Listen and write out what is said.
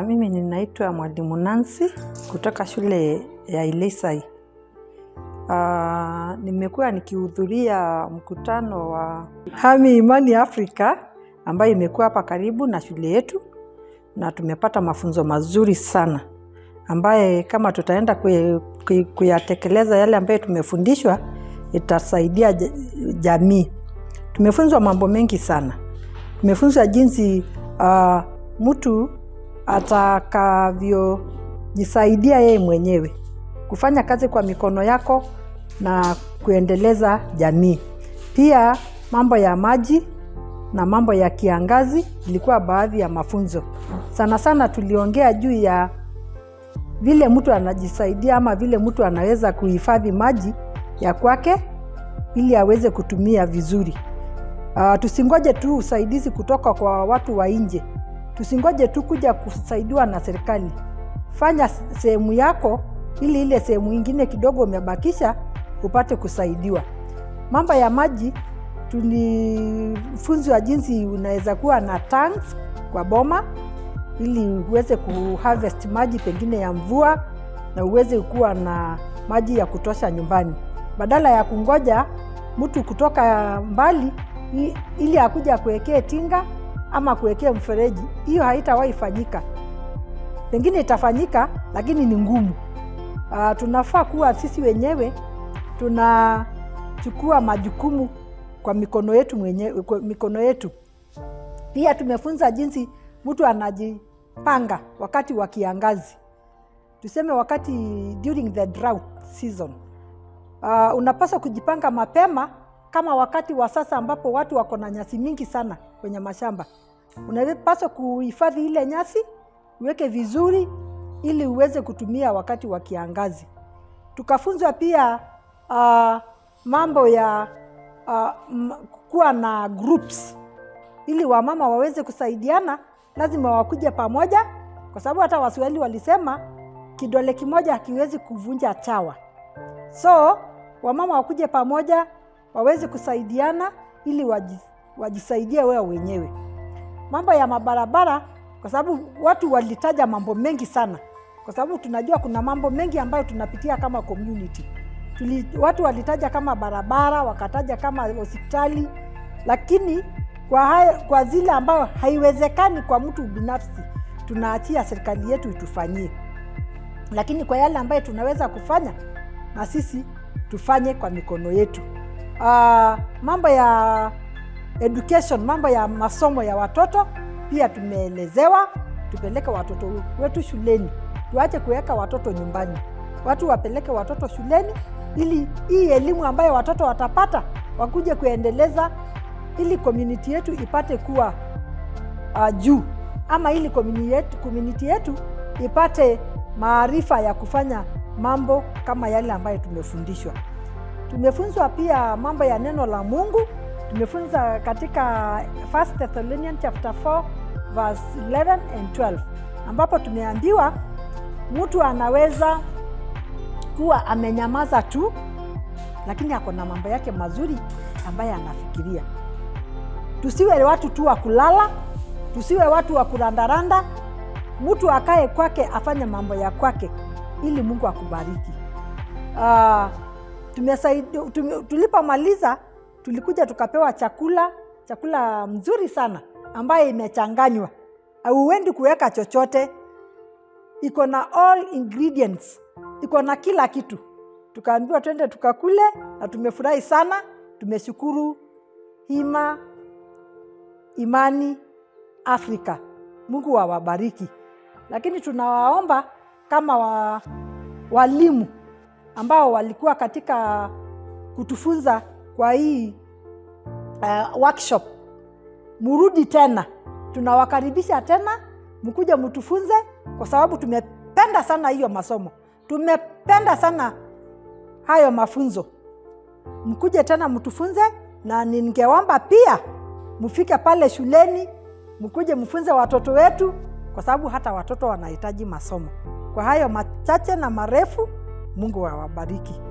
Mimi ninaitwa Mwalimu Nancy kutoka shule ya Ilesai. Nimekuwa nikihudhuria mkutano wa Hami Imani Afrika ambayo imekuwa hapa karibu na shule yetu, na tumepata mafunzo mazuri sana ambaye kama tutaenda kuyatekeleza yale ambayo tumefundishwa itasaidia jamii. Tumefunzwa mambo mengi sana. Tumefunzwa jinsi mtu atakavyojisaidia yeye mwenyewe, kufanya kazi kwa mikono yako na kuendeleza jamii. Pia mambo ya maji na mambo ya kiangazi ilikuwa baadhi ya mafunzo. Sana sana tuliongea juu ya vile mtu anajisaidia ama vile mtu anaweza kuhifadhi maji ya kwake ili aweze kutumia vizuri. Tusingoje tu usaidizi kutoka kwa watu wa nje. Tusingoje tu kuja kusaidiwa na serikali. Fanya sehemu yako ili ile sehemu nyingine kidogo umebakisha upate kusaidiwa. Mambo ya maji tulifunzwa jinsi unaweza kuwa na tanks kwa boma ili uweze kuharvest maji pengine ya mvua na uweze kuwa na maji ya kutosha nyumbani. Badala ya kungoja mtu kutoka mbali ili akuja kuwekea tinga ama kuwekea mfereji, hiyo haitawahi fanyika. Pengine itafanyika lakini ni ngumu. Tunafaa kuwa sisi wenyewe tunachukua majukumu kwa mikono yetu mwenyewe, Pia tumefunza jinsi mtu anajipanga wakati wa kiangazi. Tuseme wakati during the drought season. Unapaswa kujipanga mapema kama wakati wa sasa ambapo watu wako na nyasi mingi sana kwenye mashamba. Unapaswa kuhifadhi ile nyasi, uweke vizuri ili uweze kutumia wakati wa kiangazi. Tukafunzwa pia mambo ya kuwa na groups ili wamama waweze kusaidiana. Lazima wakuje pamoja kwa sababu hata Waswahili walisema kidole kimoja hakiwezi kuvunja chawa. So wamama wakuje pamoja waweze kusaidiana ili wajisaidie wao wenyewe. Mambo ya mabarabara, kwa sababu watu walitaja mambo mengi sana, kwa sababu tunajua kuna mambo mengi ambayo tunapitia kama community. Watu walitaja kama barabara, wakataja kama hospitali, lakini kwa zile ambayo haiwezekani kwa mtu binafsi tunaachia serikali yetu itufanyie. Lakini kwa yale ambayo tunaweza kufanya na sisi tufanye kwa mikono yetu. Mambo ya education, mambo ya masomo ya watoto pia tumeelezewa. Tupeleke watoto wetu shuleni, tuache kuweka watoto nyumbani. Watu wapeleke watoto shuleni ili hii elimu ambayo watoto watapata wakuje kuendeleza, ili community yetu ipate kuwa juu, ama ili community yetu ipate maarifa ya kufanya mambo kama yale ambayo tumefundishwa. Tumefunzwa pia mambo ya neno la Mungu. Tumefunza katika 1 Thessalonians chapter 4 verse 11 and 12 ambapo tumeambiwa mtu anaweza kuwa amenyamaza tu lakini ako na mambo yake mazuri ambaye anafikiria. Tusiwe watu tu wa kulala, tusiwe watu wa kurandaranda. Mtu akae kwake afanye mambo ya kwake ili Mungu akubariki. Tulipomaliza tulikuja tukapewa chakula mzuri sana ambaye imechanganywa. Hauendi kuweka chochote. Iko na all ingredients. Iko na kila kitu. Tukaambiwa twende tukakule na tumefurahi sana. Tumeshukuru Imani Afrika. Mungu awabariki. Lakini tunawaomba kama walimu ambao walikuwa katika kutufunza kwa hii workshop, murudi tena. Tunawakaribisha tena mkuje mtufunze kwa sababu tumependa sana hiyo masomo. Tumependa sana hayo mafunzo. Mkuje tena mtufunze, na ningeomba pia mfike pale shuleni mkuje mfunze watoto wetu kwa sababu hata watoto wanahitaji masomo. Kwa hayo machache na marefu, Mungu awabariki.